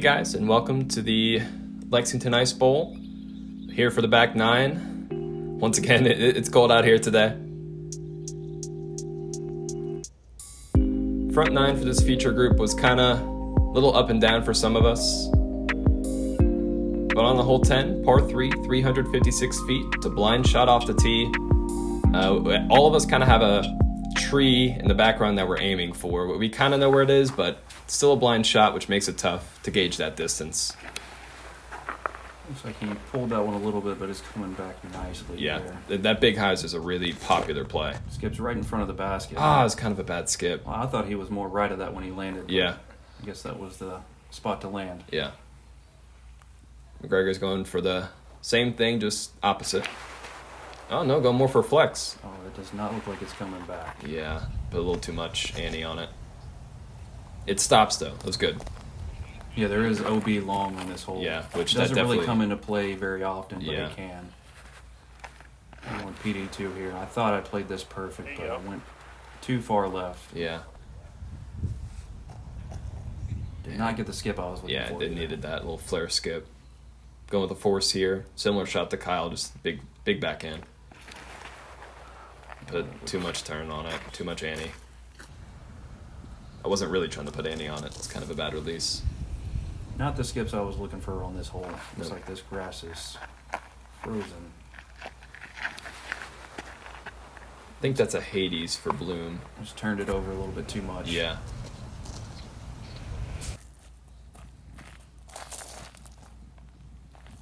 Hey guys, and welcome to the Lexington Ice Bowl. Here for the back nine. Once again, it's cold out here today. Front nine for this feature group was kind of a little up and down for some of us. But on the hole 10, par 3, 356 feet. It's a blind shot off the tee. All of us kind of have a tree in the background that we're aiming for. We kind of know where it is, but it's still a blind shot, which makes it tough to gauge that distance. Looks like he pulled that one a little bit, but it's coming back nicely. Yeah, there. That big hyzer is a really popular play. Skips right in front of the basket. Ah, it's kind of a bad skip. Well, I thought he was more right of that when he landed. Yeah. I guess that was the spot to land. Yeah. McGregor's going for the same thing, just opposite. Oh, no, go more for flex. Oh, it does not look like it's coming back. Yeah, put a little too much ante on it. It stops, though. That was good. Yeah, there is OB long on this hole. Yeah, which it that doesn't definitely really come into play very often, but Yeah. it can. I went PD2 here. I thought I played this perfect, but I went too far left. Yeah. Did not get the skip I was looking Yeah, for. they needed that little flare skip. Going with the force here. Similar shot to Kyle, just big backhand. Put too much turn on it, too much ante. I wasn't really trying to put ante on it. It's kind of a bad release. Not the skips I was looking for on this hole. Looks Nope. like this grass is frozen. I think that's a Hades for Blume. Just turned it over a little bit too much. Yeah.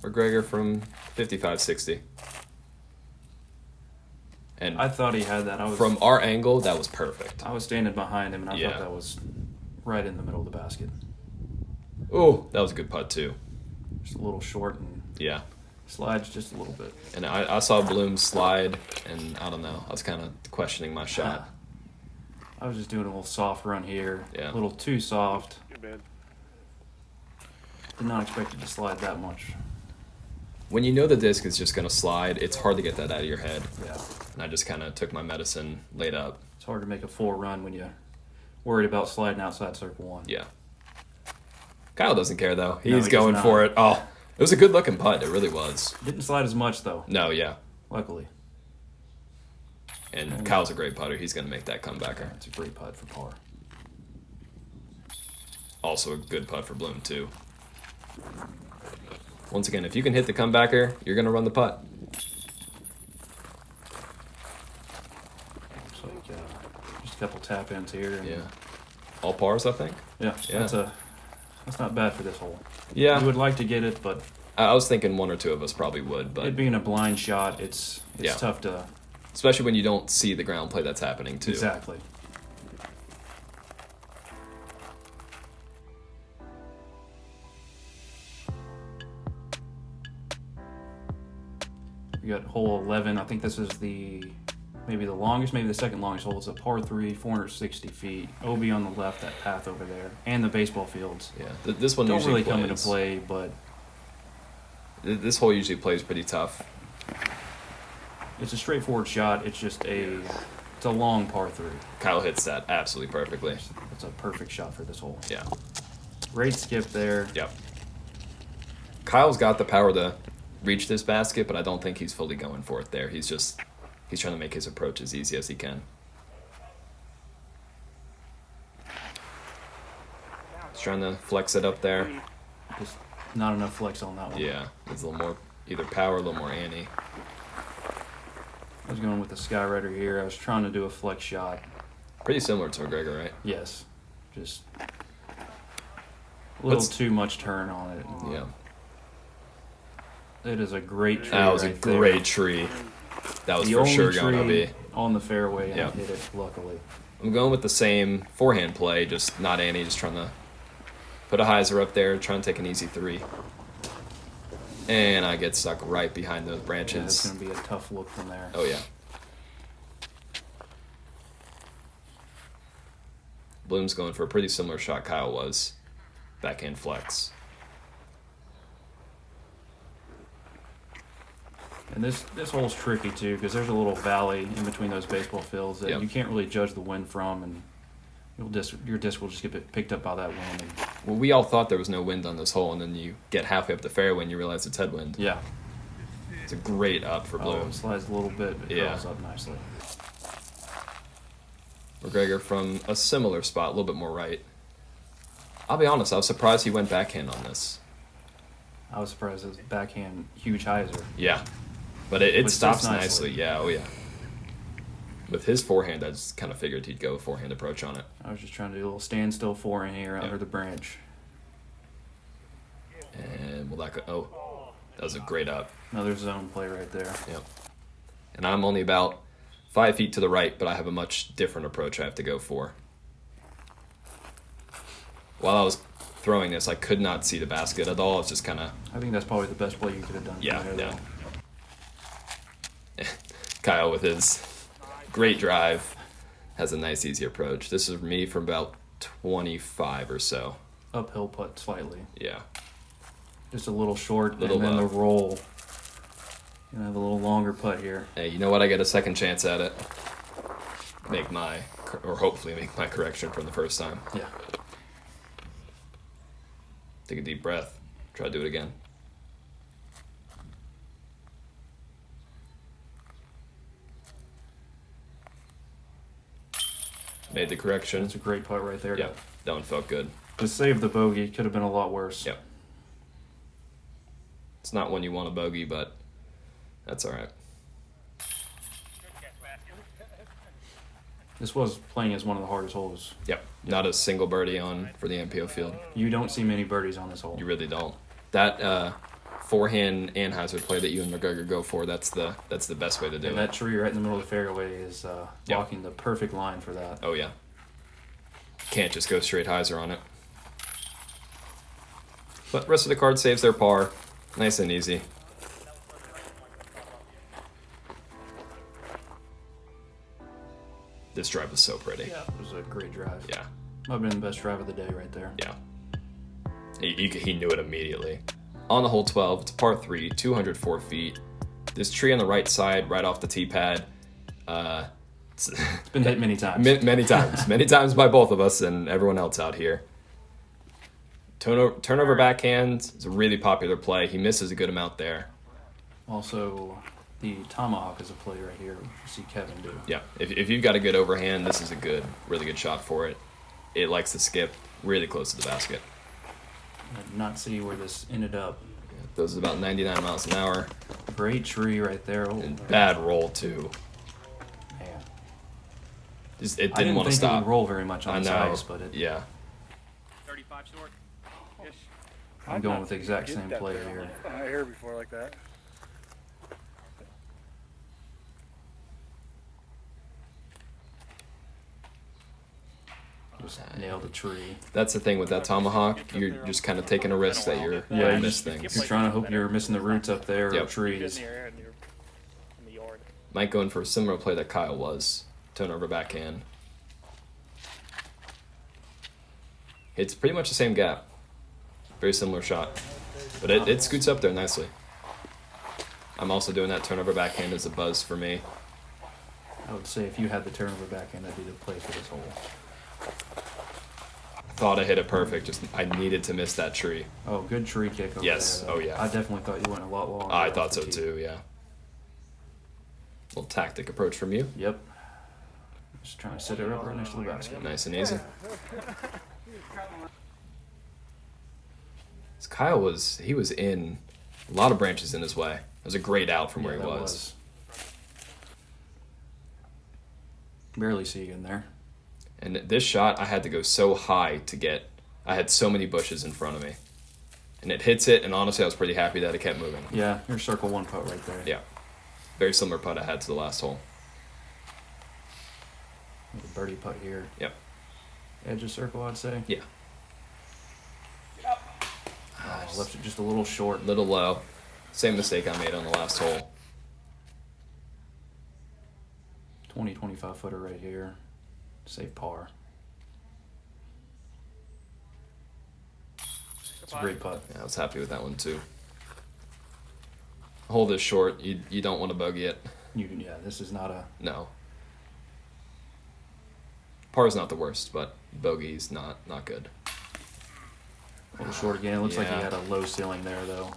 McGregor from 55-60. And I thought he had that. from our angle, that was perfect. I was standing behind him, and I Yeah. thought that was right in the middle of the basket. Oh, that was a good putt, too. Just a little short and Yeah. slides just a little bit. And I saw Blume slide, and I don't know. I was kind of questioning my shot. I was just doing a little soft run here. Yeah. A little too soft. Good man. Did not expect it to slide that much. When you know the disc is just going to slide, it's hard to get that out of your head. Yeah. And I just kind of took my medicine, laid up. It's hard to make a full run when you're worried about sliding outside circle one. Yeah. Kyle doesn't care, though. No, He's he going does for not. it. Oh, it was a good-looking putt. It really was. Didn't slide as much, though, No, yeah. luckily. And Kyle's a great putter. He's going to make that comebacker. It's a great putt for par. Also a good putt for Blume, too. Once again, if you can hit the comebacker, you're going to run the putt. Looks like just a couple tap ins here. And Yeah. All pars, I think? Yeah, Yeah. that's not bad for this hole. Yeah. You would like to get it, but I was thinking one or two of us probably would, but it being a blind shot, it's Yeah. tough to especially when you don't see the ground play that's happening, too. exactly. We got hole 11. I think this is maybe the longest, maybe the second longest hole. It's a par 3, 460 feet. OB on the left, that path over there, and the baseball fields. Yeah. This one Don't usually really come into plays. play, but This hole usually plays pretty tough. it's a straightforward shot. It's just it's a long par 3. Kyle hits that absolutely perfectly. It's a perfect shot for this hole. Yeah. Great skip there. Yep. Kyle's got the power to reach this basket, but I don't think he's fully going for it there. He's trying to make his approach as easy as he can. He's trying to flex it up there. Just not enough flex on that one. Yeah. Needs a little more either power, a little more ante. I was going with the Skyrider here. I was trying to do a flex shot. Pretty similar to McGregor, right? Yes. Just a little What's- too much turn on it. Yeah. It is a great tree. That was a right there. great tree. That was The for only sure going to tree be. on the fairway, and Yeah. I hit it, luckily. I'm going with the same forehand play, just not ante, just trying to put a hyzer up there, trying to take an easy 3. And I get stuck right behind those Yeah, branches. it's going to be a tough look from there. Oh, yeah. Blume's going for a pretty similar shot Kyle was. Backhand flex. And this hole's tricky, too, because there's a little valley in between those baseball fields that Yep. you can't really judge the wind from, and your disc will just get picked up by that wind. And Well, we all thought there was no wind on this hole, and then you get halfway up the fairway and you realize it's headwind. Yeah. It's a great up for Blume. It slides a little bit, but Yeah. curls up nicely. McGregor from a similar spot, a little bit more right. I'll be honest, I was surprised he went backhand on this. I was surprised it was backhand huge hyzer. Yeah, but it But stops sits nicely. nicely. Yeah, oh yeah. With his forehand, I just kind of figured he'd go a forehand approach on it. I was just trying to do a little standstill forehand here under the branch. And will that go? Oh, that was a great up. Another zone play right there. Yep. And I'm only about 5 feet to the right, but I have a much different approach I have to go for. While I was throwing this, I could not see the basket at all. It's just kind of... I think that's probably the best play you could have done. Yeah, from there, yeah. Kyle with his great drive has a nice, easy approach. This is me from about 25 or so. though. Uphill putt slightly. Yeah. Just a little short, Little and then low. the roll. You have a little longer putt here. Hey, you know what? I get a second chance at it. Hopefully make my correction from the first time. Yeah. Take a deep breath. Try to do it again. Made the correction. That's a great putt right there. Yep, that one felt good. To save the bogey could have been a lot worse. Yep. It's not one you want a bogey, but that's all right. This was playing as one of the hardest holes. Yep. Not a single birdie on for the MPO field. You don't see many birdies on this hole. You really don't. That forehand and hazard play that you and McGregor go for, that's the best way to do And it. that tree right in the middle of the fairway is Yep. blocking the perfect line for that. Oh yeah. Can't just go straight hyzer on it. But rest of the card saves their par. Nice and easy. This drive was so pretty. Yeah. It was a great drive. Yeah. Might have been the best drive of the day right there. Yeah. He knew it immediately. On the hole 12, it's par 3, 204 feet. This tree on the right side, right off the tee pad, It's been hit many times. many times. Many times by both of us and everyone else out here. Turnover backhand is a really popular play. He misses a good amount there. Also, the tomahawk is a play right here. You see Kevin do. Yeah, if you've got a good overhand, this is a really good shot for it. It likes to skip really close to the basket. I did not see where this ended up. Those is about 99 miles an hour. Great tree right there. Oh, And bad roll, too. man. It I didn't didn't want to think it stop. would roll very much on I this know. ice, but Yeah. 35 short. Ish. I'm going with the exact same Get that play there. here. I hear before like that. Just nailed the tree. That's the thing with that tomahawk. You're just kind of taking a risk that you're Yeah, going to you miss just- things. You're trying to hope you're missing the roots up there Yep. or trees. In the air and you're in the yard. Mike going for a similar play that Kyle was. Turnover backhand. It's pretty much the same gap. Very similar shot. But it scoots up there nicely. I'm also doing that turnover backhand as a buzz for me. I would say if you had the turnover backhand, that'd be the play for this hole. Thought I hit it perfect. Just I needed to miss that tree. Oh, good tree kick over Yes. there. Oh, yeah. I definitely thought you went a lot longer. I off thought the so tee. too, yeah. Little tactic approach from you. Yep. Just trying to set it up right next to the basket. Nice and easy. Kyle was in a lot of branches in his way. It was a great out from where Yeah, he that was. Barely see you in there. And this shot, I had to go so high to get. I had so many bushes in front of me. And it hits it, and honestly, I was pretty happy that it kept moving. Yeah, your circle one putt right there. Yeah. Very similar putt I had to the last hole. With a birdie putt here. Yep. Edge of circle, I'd say. Yeah. Oh, left it just a little short. Little low. Same mistake I made on the last hole. 25 footer right here. Save par. It's a great putt. Yeah, I was happy with that one too. Hole this short, you don't want to bogey it. Yeah, this is not a. No. Par's not the worst, but bogey's not good. A little short again. It looks like he Yeah. had a low ceiling there, though.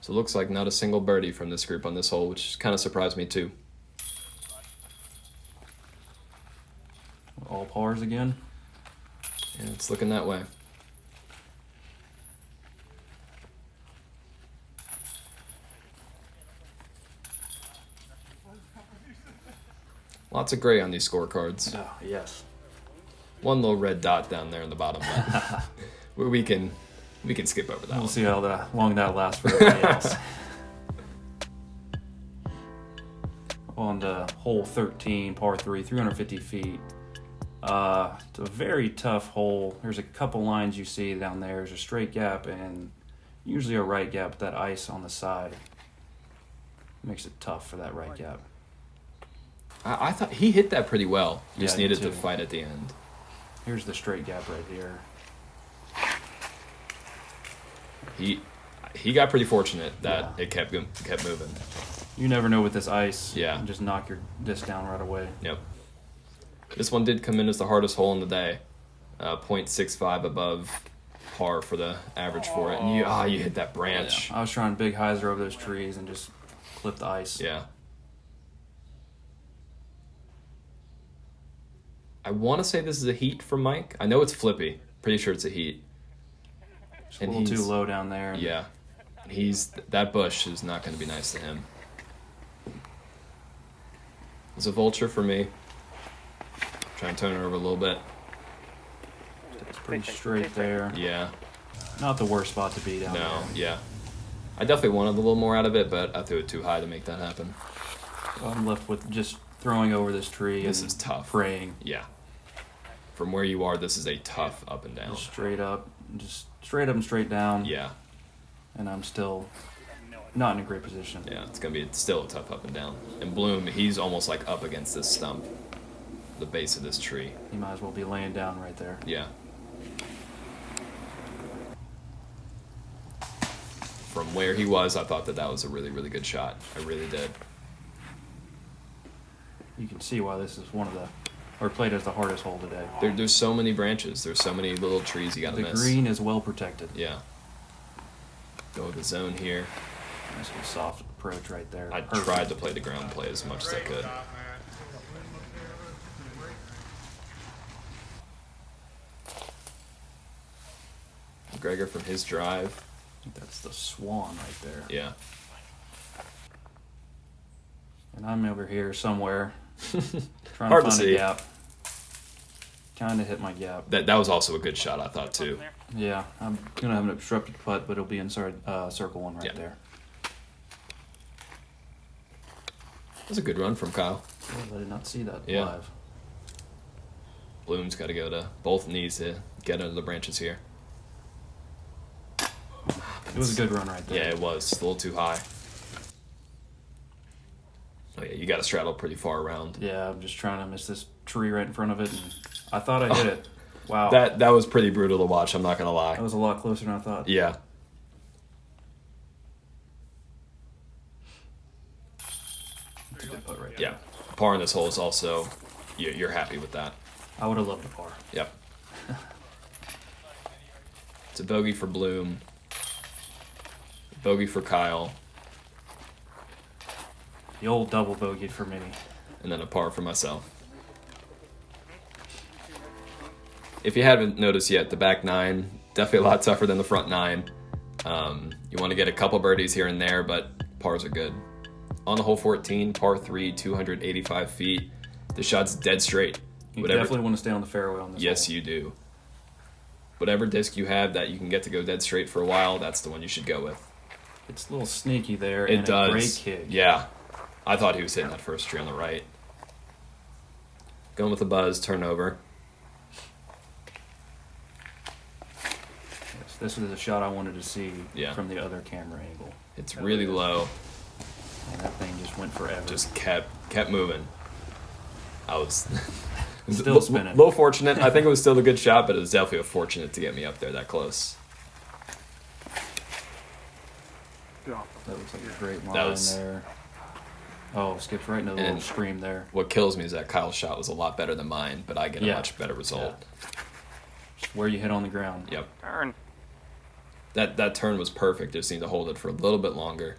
So it looks like not a single birdie from this group on this hole, which kind of surprised me too. All pars again. Yeah, it's looking that way. Lots of gray on these scorecards. Oh, yes. One little red dot down there in the bottom left. we can skip over that We'll one. see how long that lasts for everybody else. On the hole 13, par 3, 350 feet. It's a very tough hole. There's a couple lines you see down there. There's a straight gap and usually a right gap with that ice on the side. Makes it tough for that right gap. I thought he hit that pretty well. Just Yeah, I did needed to too. fight at the end. Here's the straight gap right here. He got pretty fortunate that Yeah. it kept moving. You never know with this ice. Yeah. You just knock your disc down right away. Yep. This one did come in as the hardest hole in the day. 0.65 above par for the average for it. And you hit that branch. I was trying big hyzer over those trees and just clip the ice. Yeah. I want to say this is a heat from Mike. I know it's flippy. Pretty sure it's a heat. Just a little too low down there. Yeah. That bush is not going to be nice to him. It's a vulture for me. Try and turn it over a little bit. It's pretty straight there. Yeah. Not the worst spot to be down No, there. yeah. I definitely wanted a little more out of it, but I threw it too high to make that happen. I'm left with just throwing over this tree. This and is tough. Praying. Yeah. From where you are, this is a tough up and down. Just straight up and straight down. Yeah. And I'm still not in a great position. Yeah, it's going to be still a tough up and down. And Blume, he's almost like up against this stump, the base of this tree. He might as well be laying down right there. Yeah. From where he was, I thought that was a really, really good shot. I really did. You can see why this is played as the hardest hole today. There's so many branches. There's so many little trees you got to The miss. green is well protected. Yeah. Go with the zone here. Nice little soft approach right there. I Perfect. tried to play the ground play as much as I could. McGregor from his drive. I think that's the swan right there. Yeah. And I'm over here somewhere trying Hard to to find see. a gap. Trying to hit my gap. That was also a good shot, I thought, too. Yeah, I'm going to have an obstructed putt, but it'll be inside circle one right Yeah. there. That was a good run from Kyle. Oh, I did not see that Yeah. live. Blume's got to go to both knees to get under the branches here. It was a good run right there. Yeah, it was. A little too high. Oh, yeah, you got to straddle pretty far around. Yeah, I'm just trying to miss this tree right in front of it, and I thought I hit it. Wow. That was pretty brutal to watch, I'm not going to lie. That was a lot closer than I thought. Yeah. That's a good putt right there. Yeah. Par in this hole is also, you're happy with that. I would have loved a par. Yep. It's a bogey for Blume. Bogey for Kyle. The old double bogey for me. And then a par for myself. If you haven't noticed yet, the back nine, definitely a lot tougher than the front nine. You want to get a couple birdies here and there, but pars are good. On the hole 14, par 3, 285 feet. The shot's dead straight. You definitely want to stay on the fairway on this Yes, hole. you do. Whatever disc you have that you can get to go dead straight for a while, that's the one you should go with. It's a little sneaky there, It and does. a great kick. Yeah. I thought he was hitting that first tree on the right. Going with the buzz, turnover. Yes, this is the shot I wanted to see Yeah. from the other camera angle. It's really low. And that thing just went forever. Just kept moving. I was Still spinning. Little fortunate. I think it was still a good shot, but it was definitely fortunate to get me up there that close. That looks like a great line That was- there. Oh, skips right into the little And- stream there. What kills me is that Kyle's shot was a lot better than mine, but I get a Yeah. much better result. where you hit on the ground. Yep. Turn. That turn was perfect. Just need to hold it for a little bit longer.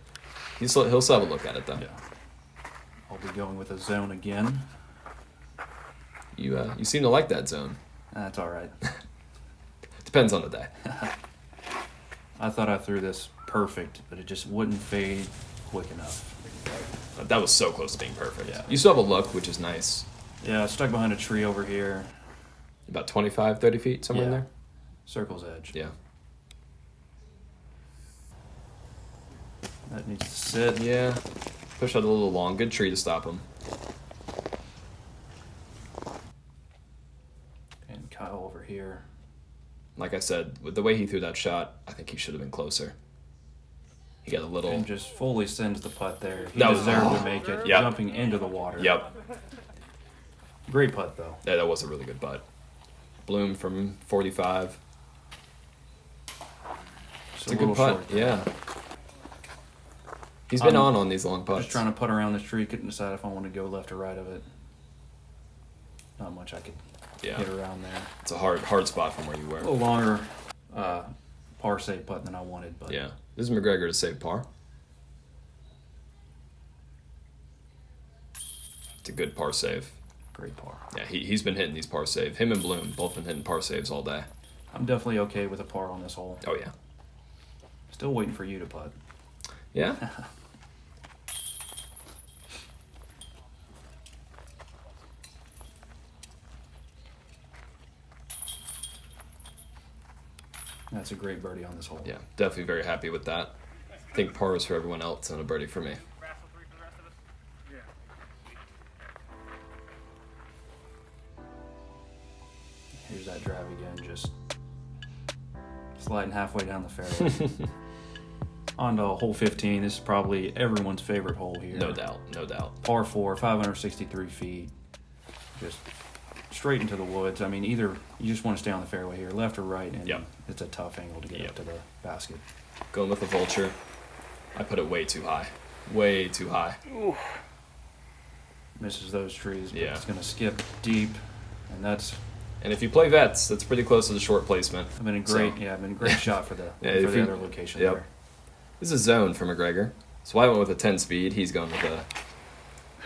He'll still have a look at it though. Yeah. I'll be going with a zone again. You seem to like that zone. That's all right. Depends on the day. I thought I threw this perfect, but it just wouldn't fade quick enough. That was so close to being perfect. Yeah. You still have a look, which is nice. Yeah, stuck behind a tree over here. About 25, 30 feet, somewhere in Yeah. there? Circle's edge. Yeah. That needs to sit. Yeah. Push out a little long. Good tree to stop him. And Kyle over here. Like I said, with the way he threw that shot, I think he should have been closer. He got a little... And just fully sends the putt there. He That was- deserved to make it, Yep. jumping into the water. Yep. Great putt, though. Yeah, that was a really good putt. Blume from 45. Just It's a good little putt, short there. yeah. He's been I'm on these long putts. Just trying to putt around this tree, couldn't decide if I want to go left or right of it. Not much I could Yeah. hit around there. It's a hard spot from where you A were. little longer par save putt than I wanted, but Yeah. This is McGregor to save par. It's a good par save. great par. Yeah, he's been hitting these par saves. Him and Blume both been hitting par saves all day. I'm definitely okay with a par on this hole. Oh, yeah. Still waiting for you to putt. Yeah? That's a great birdie on this hole. Yeah, definitely very happy with that. I think par is for everyone else and a birdie for me. Vassil 3 for the rest of us? Yeah. Here's that drive again, just sliding halfway down the fairway. On to hole 15. This is probably everyone's favorite hole here. No doubt, no doubt. Par 4, 563 feet. Just straight into the woods. I mean, either you just want to stay on the fairway here, left or right, and Yep. it's a tough angle to get Yep. up to the basket. Going with the vulture. I put it way too high. Way too high. Misses those trees, but Yeah. it's going to skip deep, and that's And if you play vets, that's pretty close to the short placement. been a great, So- been a great shot for the Yeah, for if the you- other location yep. there. This is zone for McGregor. So I went with a 10 speed. He's going with a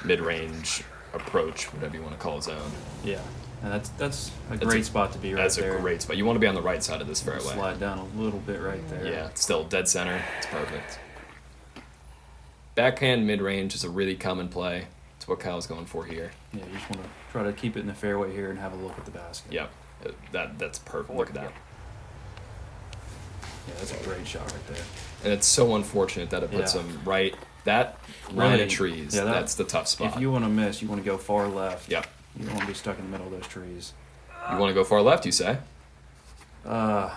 mid-range approach, whatever you want to call zone. Yeah, and that's a That's great a- spot to be right That's there. a great spot. You want to be on the right side of this fairway. Slide down a little bit right there. Yeah, still dead center. It's perfect. Backhand mid-range is a really common play. It's what Kyle's going for here. Yeah, you just want to try to keep it in the fairway here and have a look at the basket. Yep, that's perfect. Look at that. Yeah, that's a great shot right there. And it's so unfortunate that it puts Yeah. him right. That line Really, of trees, yeah, that's the tough spot. If you want to miss, you want to go far left. Yep. You don't want to be stuck in the middle of those trees. You want to go far left, you say?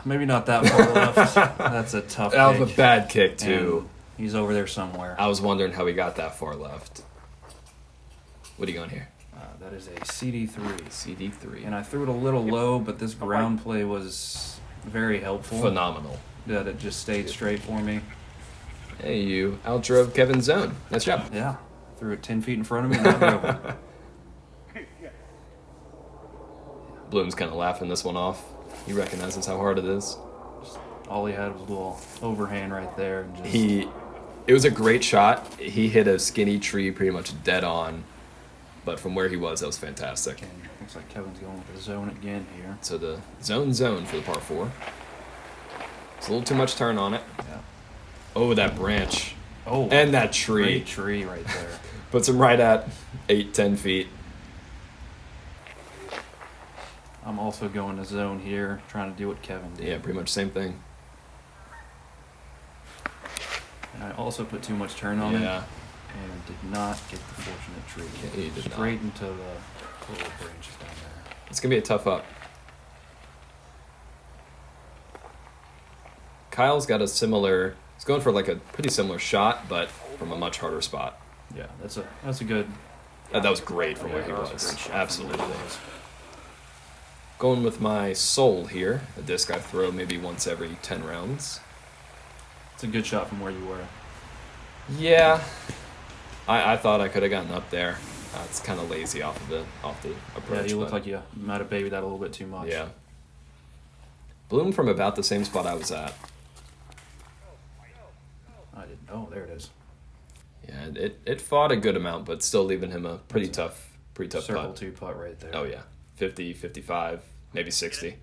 Maybe not that far left. That's a tough That was kick. a bad kick, too. And he's over there somewhere. I was wondering how he got that far left. What are you going here? That is a CD3. CD3. And I threw it a little low, but this ground play was very helpful. Phenomenal. That it just stayed straight for me. Hey, you outdrove Kevin's zone. Nice job. Yeah. Threw it 10 feet in front of me and I drove it. Blume's kind of laughing this one off. He recognizes how hard it is. All he had was a little overhand right there. And just, It was a great shot. He hit a skinny tree pretty much dead on. But from where he was, that was fantastic. and looks like Kevin's going with the zone again here. So the zone for the par 4. It's a little too much turn on it. Yeah. Oh, that branch. Oh, And that tree. great tree right there. Puts him right at 8-10 feet. I'm also going to zone here, trying to do what Kevin did. Yeah, pretty much same thing. And I also put too much turn on it Yeah. and did not get the fortunate tree. Yeah, you did not. Straight into the little branches down there. It's going to be a tough up. Kyle's got he's going for like a pretty similar shot, but from a much harder spot. Yeah, that's a good. That was great from where he that was. a great shot Absolutely. from where he was. Going with my soul here, a disc I throw maybe once every 10 rounds. It's a good shot from where you were. Yeah, I thought I could have gotten up there. It's kind of lazy off the approach. Yeah, you look but like you might have babied that a little bit too much. yeah. Blume from about the same spot I was at. I didn't. Oh, there it is. Yeah, it fought a good amount, but still leaving him a pretty tough Circle putt. 2 putt right there. Oh yeah, 50, 55, maybe 60.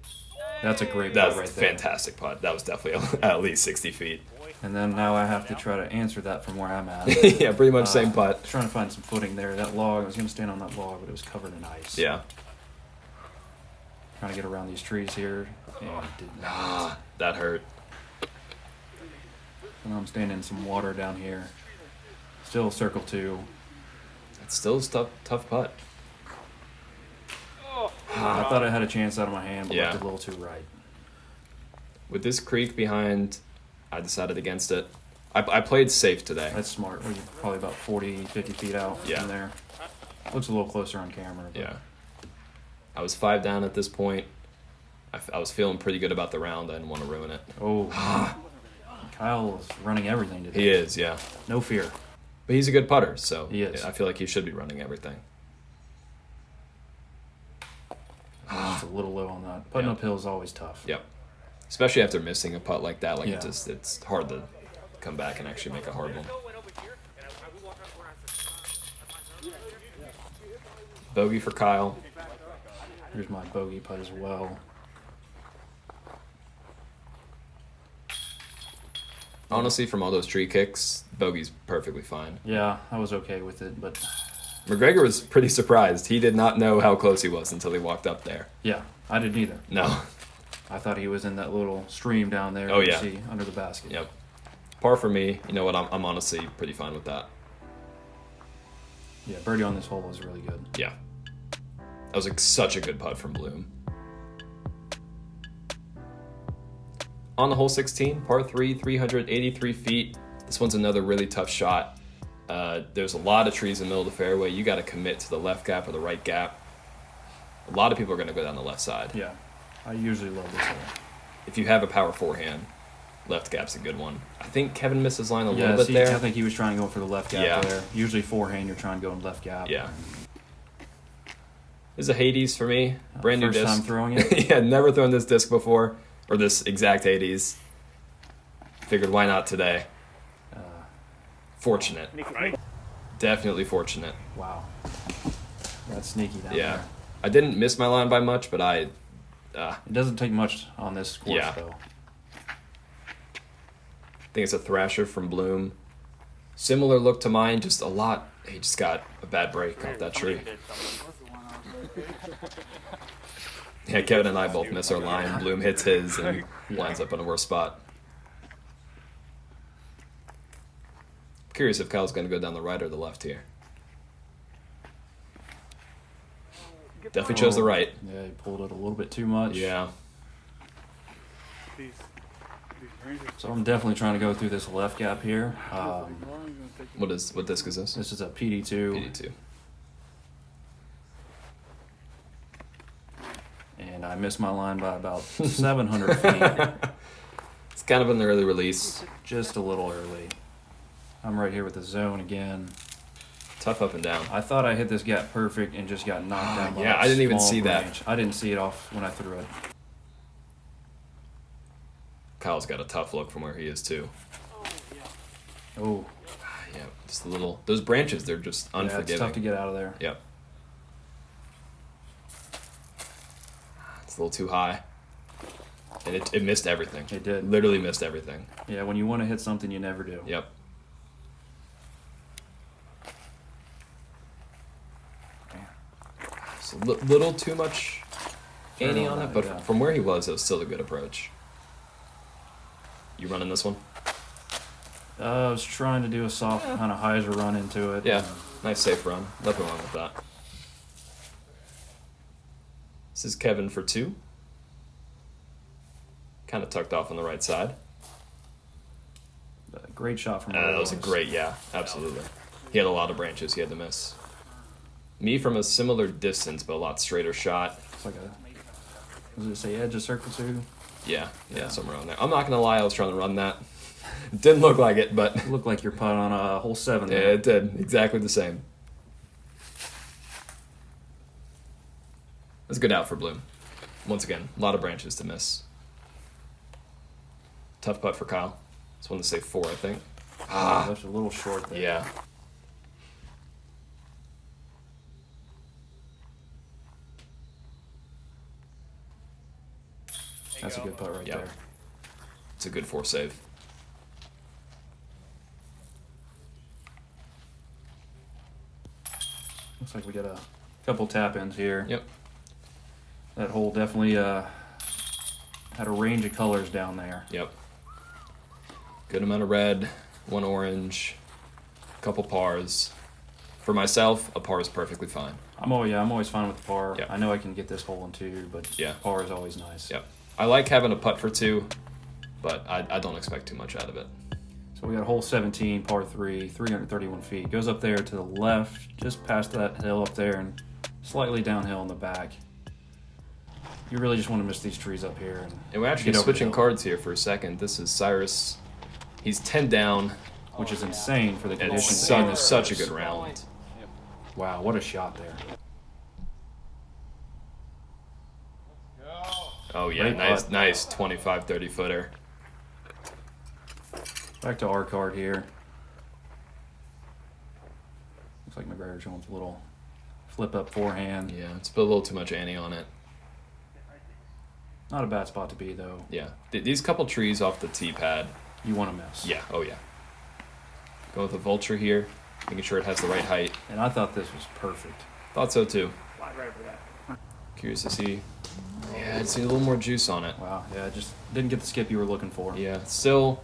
That's a great That putt was right a there. fantastic putt. That was definitely at least 60 feet. And then now I have to try to answer that from where I'm at. Yeah, pretty much same putt. Trying to find some footing there. That log, I was going to stand on that log, but it was covered in ice. Yeah. Trying to get around these trees here, and did not. That hurt. And I'm standing in some water down here. Still circle 2. It's still a tough putt. I thought I had a chance out of my hand, but Yeah. left it a little too right. With this creek behind, I decided against it. I played safe today. That's smart. We're probably about 40, 50 feet out Yeah. from there. Looks a little closer on camera. But Yeah. I was 5 down at this point. I was feeling pretty good about the round. I didn't want to ruin it. Oh, Kyle is running everything today. He is, yeah. No fear. But he's a good putter, so He is. I feel like he should be running everything. It's a little low on that. Putting Yeah. uphill is always tough. Yep. Especially after missing a putt like that. Like Yeah. it's hard to come back and actually make a hard one. Bogey for Kyle. Here's my bogey putt as well. Honestly, from all those tree kicks, bogey's perfectly fine. Yeah, I was okay with it, but McGregor was pretty surprised. He did not know how close he was until he walked up there. yeah, I didn't either. No. I thought he was in that little stream down there. Oh, you yeah. see under the basket. Yep. Par for me. You know what? I'm honestly pretty fine with that. Yeah, birdie on this hole was really good. Yeah. That was such a good putt from Blume. On the hole 16, par 3, 383 feet. This one's another really tough shot. There's a lot of trees in the middle of the fairway. You got to commit to the left gap or the right gap. A lot of people are going to go down the left side. Yeah, I usually love this hole. If you have a power forehand, left gap's a good one. I think Kevin missed his line a Yeah, little bit see, there. I think he was trying to go for the left gap Yeah. there. Usually forehand, you're trying to go in left gap. Yeah. This is a Hades for me. Brand new First disc. time throwing it. Yeah, never thrown this disc before, or this exact Hades. Figured why not today. Fortunate. Definitely fortunate. Wow. That's sneaky down Yeah. there. I didn't miss my line by much, but I It doesn't take much on this course, Yeah. though. think it's a Thrasher from Blume. Similar look to mine, just a lot. He just got a bad break off that tree. Yeah, Kevin and I both miss our line. Blume hits his and lines up in a worse spot. Curious if Kyle's going to go down the right or the left here. Definitely chose the right. Yeah, he pulled it a little bit too much. Yeah. So I'm definitely trying to go through this left gap here. What disc is this? This is a PD2. PD2. And I missed my line by about 700 feet. It's kind of in the early release. Just a little early. I'm right here with the zone again. Tough up and down. I thought I hit this gap perfect and just got knocked down by Yeah, a I didn't even small see that. branch. I didn't see it off when I threw it. Kyle's got a tough look from where he is too. Oh, Yeah, just a little. Those branches, they're just yeah, unforgiving. it's tough to get out of there. Yep. It's a little too high. And it missed everything. It did. Literally missed everything. Yeah, when you want to hit something, you never do. Yep. It's a little too much ante on it, but Yeah. from where he was, it was still a good approach. You running this one? I was trying to do a soft kind of hyzer run into it. Yeah. Nice safe run. Nothing wrong with that. This is Kevin for 2. Kind of tucked off on the right side. Great shot from That was a great, yeah, absolutely. He had a lot of branches he had to miss. Me from a similar distance, but a lot straighter shot. It's like does it say edge of circle 2? Yeah, somewhere around there. I'm not gonna lie, I was trying to run that. Didn't look like it, but It looked like your putt on hole 7 yeah, there. it did. Exactly the same. That's a good out for Blume. Once again, a lot of branches to miss. Tough putt for Kyle. Just wanted to say 4, I think. Left a little short there. Yeah. That's a good putt right Yep. there. It's a good 4 save. Looks like we got a couple tap-ins here. Yep. That hole definitely had a range of colors down there. Yep. Good amount of red, 1 orange, couple pars. For myself, a par is perfectly fine. I'm always fine with the par. Yep. I know I can get this hole in 2, but Yeah. par is always nice. Yep. I like having a putt for 2, but I don't expect too much out of it. So we got hole 17, par 3, 331 feet. Goes up there to the left, just past that hill up there, and slightly downhill in the back. You really just want to miss these trees up here. And we're actually get over switching the hill, cards here for a second. This is Cyrus. He's 10 down. which is insane for the And conditions. it's such a good round. Wow, what a shot there. Oh yeah, Great putt. nice 25, 30 footer. Back to our card here. Looks like McGregor's going with a little flip up forehand. Yeah, it's put a little too much ante on it. Not a bad spot to be though. Yeah, these couple trees off the tee pad. You want to miss. Yeah, oh yeah. Go with a vulture here, making sure it has the right height. And I thought this was perfect. Thought so too. Right over that. Curious to see. Yeah, I'd see a little more juice on it. Wow, yeah, just didn't get the skip you were looking for. Yeah, still,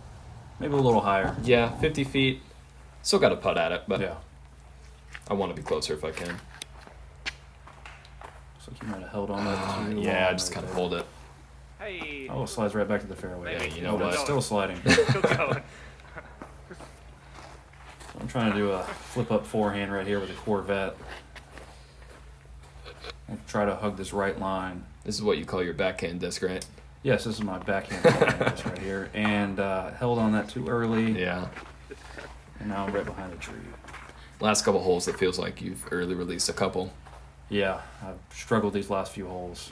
Maybe a little higher. yeah, 50 feet. Still got a putt at it, but Yeah. I want to be closer if I can. Looks like you might have held on that too Yeah, I long just right kind of there. pulled it. Hey. Oh, it slides right back to the fairway. Yeah, you know Oh, but what? it's still sliding. Still going. I'm trying to do a flip up forehand right here with a Corvette. I'll try to hug this right line. This is what you call your backhand disc, right? Yes, this is my backhand forehand just right here. And held on that too early. Yeah. And now I'm right behind the tree. Last couple holes, it feels like you've early released a couple. Yeah, I've struggled these last few holes.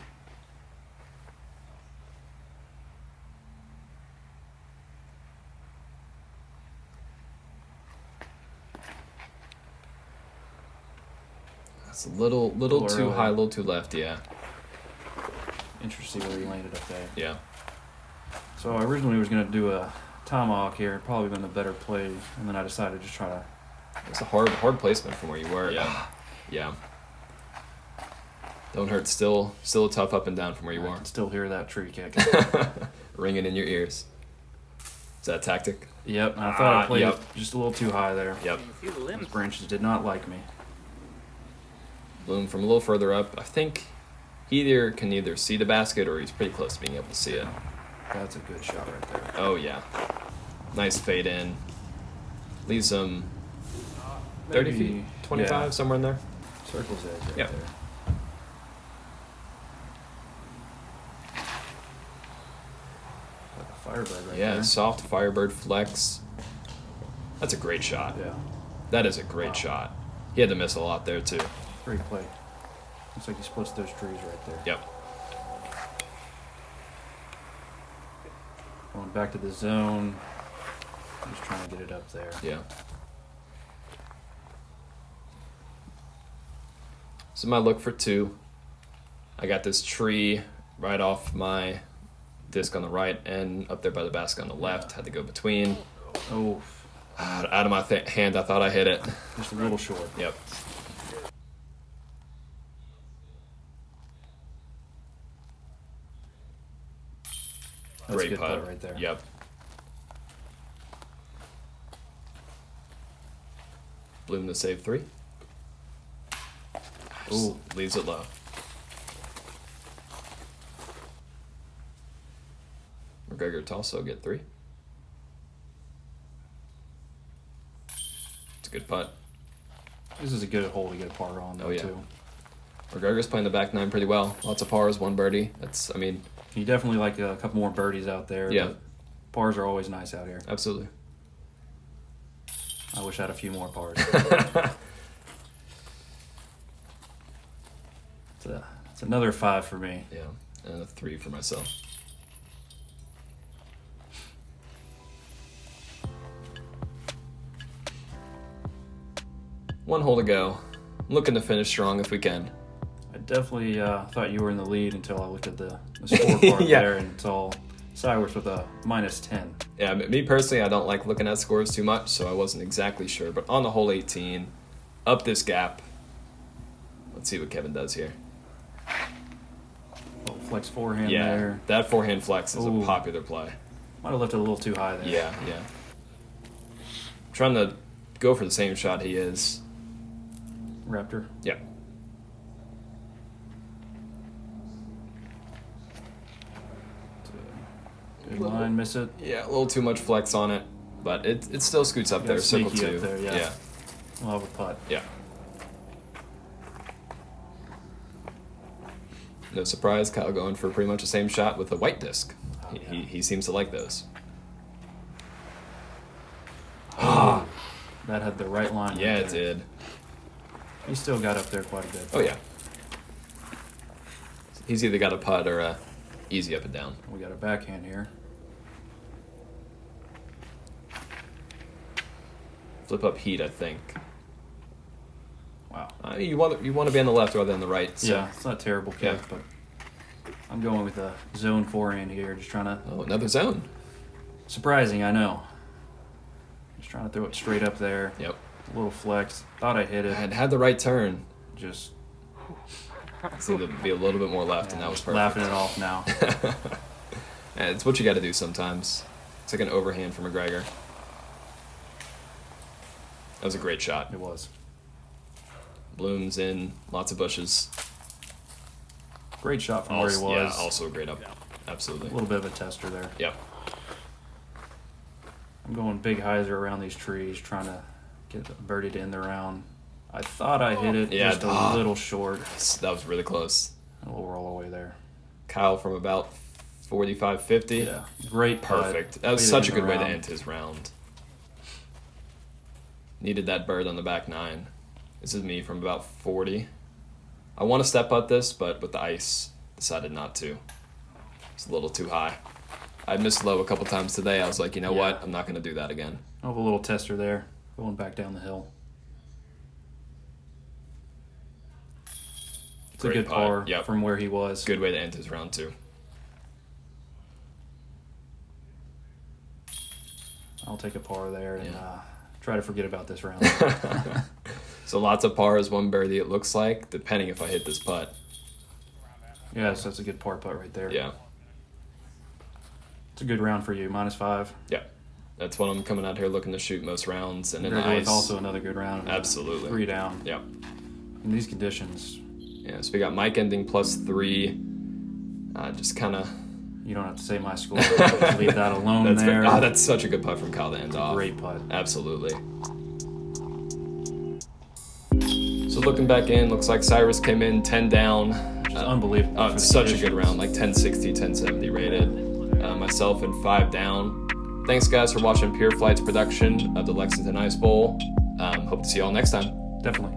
It's a little too early. high, a little too left, yeah. Interesting where he landed up there. Yeah. So I originally was going to do a tomahawk here. Probably been the better play. And then I decided to just try to... It's a hard placement from where you were. Yeah. Yeah. Don't hurt. Still a tough up and down from where you I are. can still hear that tree kick. Ringing in your ears. Is that a tactic? Yep, and I thought I played Yep. it just a little too high there. Yep. You can see the Those limbs. branches did not like me. Blume from a little further up. I think he can either see the basket or he's pretty close to being able to see it. That's a good shot right there. Oh, yeah. Nice fade in. Leaves him 30 Maybe- feet, 25, yeah. somewhere in there. Circle's edge right Yep. there. Like a Firebird right Yeah, there. soft Firebird flex. That's a great shot. Yeah, That is a great shot. He had to miss a lot there, too. great play. Looks like he splits those trees right there. Yep. Going back to the zone. Just trying to get it up there. Yeah. So my look for 2. I got this tree right off my disc on the right and up there by the basket on the left. Had to go between. Oh, Out of my hand, I thought I hit it. just a little short. Yep. That's a Great good putt. putt right there. Yep. Blume to save 3. Ooh. Leaves it low. McGregor to also get 3. It's a good putt. This is a good hole to get a par on, though, Oh, yeah. too. McGregor's playing the back 9 pretty well. Lots of pars, 1 birdie. You definitely like a couple more birdies out there. Yeah. But pars are always nice out here. Absolutely. I wish I had a few more pars. It's another 5 for me. Yeah, and a 3 for myself. 1 hole to go. I'm looking to finish strong if we can. I definitely thought you were in the lead until I looked at the scorecard Yeah. there and saw Cyrus with a -10. Yeah, me personally, I don't like looking at scores too much, so I wasn't exactly sure. But on the hole 18, up this gap. Let's see what Kevin does here. Little flex forehand Yeah, there. that forehand flex is Ooh. a popular play. Might have left it a little too high there. Yeah. Trying to go for the same shot he is. Raptor. Yeah. Good line, miss it. Yeah, a little too much flex on it, but it still scoots up Yeah, there. Circle sneaky 2. up there, yeah. We'll have a putt. Yeah. No surprise, Kyle going for pretty much the same shot with a white disc. He seems to like those. That had the right line. Yeah, right it there. did. He still got up there quite a bit. Oh yeah. He's either got a putt or a easy up and down. We got a backhand here. Flip up heat, I think. Wow. You want to be on the left rather than the right. So. Yeah, it's not a terrible kick, Yeah. but I'm going with a zone forehand here, just trying to. Oh, another zone. Surprising, I know. Just trying to throw it straight up there. Yep. A little flex. Thought I hit I it. had the right turn. Just Seemed to be a little bit more left, and that was just perfect. laughing it off now. Yeah, it's what you got to do sometimes. It's like an overhand for McGregor. That was a great shot. It was. Blume's in, lots of bushes. Great shot from where he was. Yeah, also a great up. Absolutely. A little bit of a tester there. Yep. I'm going big hyzer around these trees, trying to get the birdie to end the round. I thought I hit it Yeah, just a little short. That was really close. A little roll away there. Kyle from about 45, 50. Yeah, great putt. Perfect. That was Way to such a end the good way to round. end his round. Needed that bird on the back 9. This is me from about 40. I want to step putt this, but with the ice, decided not to. It's a little too high. I missed low a couple times today. I was like, you know what? I'm not going to do that again. I have a little tester there, going back down the hill. It's Great a good putt. par Yep. from where he was. Good way to end his round, too. I'll take a par there and try to forget about this round. So lots of pars, 1 birdie it looks like, depending if I hit this putt. Yeah, so that's a good par putt right there. Yeah. It's a good round for you, -5. Yeah. That's what I'm coming out here looking to shoot most rounds. And in the McGregor ice. with also another good round. Absolutely. 3 down. Yeah. In these conditions, Yeah, so we got Mike ending +3. Just kind of... you don't have to say my score. Just leave that alone there. That's such a good putt from Kyle to end off. Great putt. Absolutely. So looking back in, looks like Cyrus came in 10 down. Which is unbelievable. for the Such a good conditions. round, like 1060, 1070 rated. Myself in 5 down. Thanks, guys, for watching Pure Flight's production of the Lexington Ice Bowl. Hope to see you all next time. Definitely.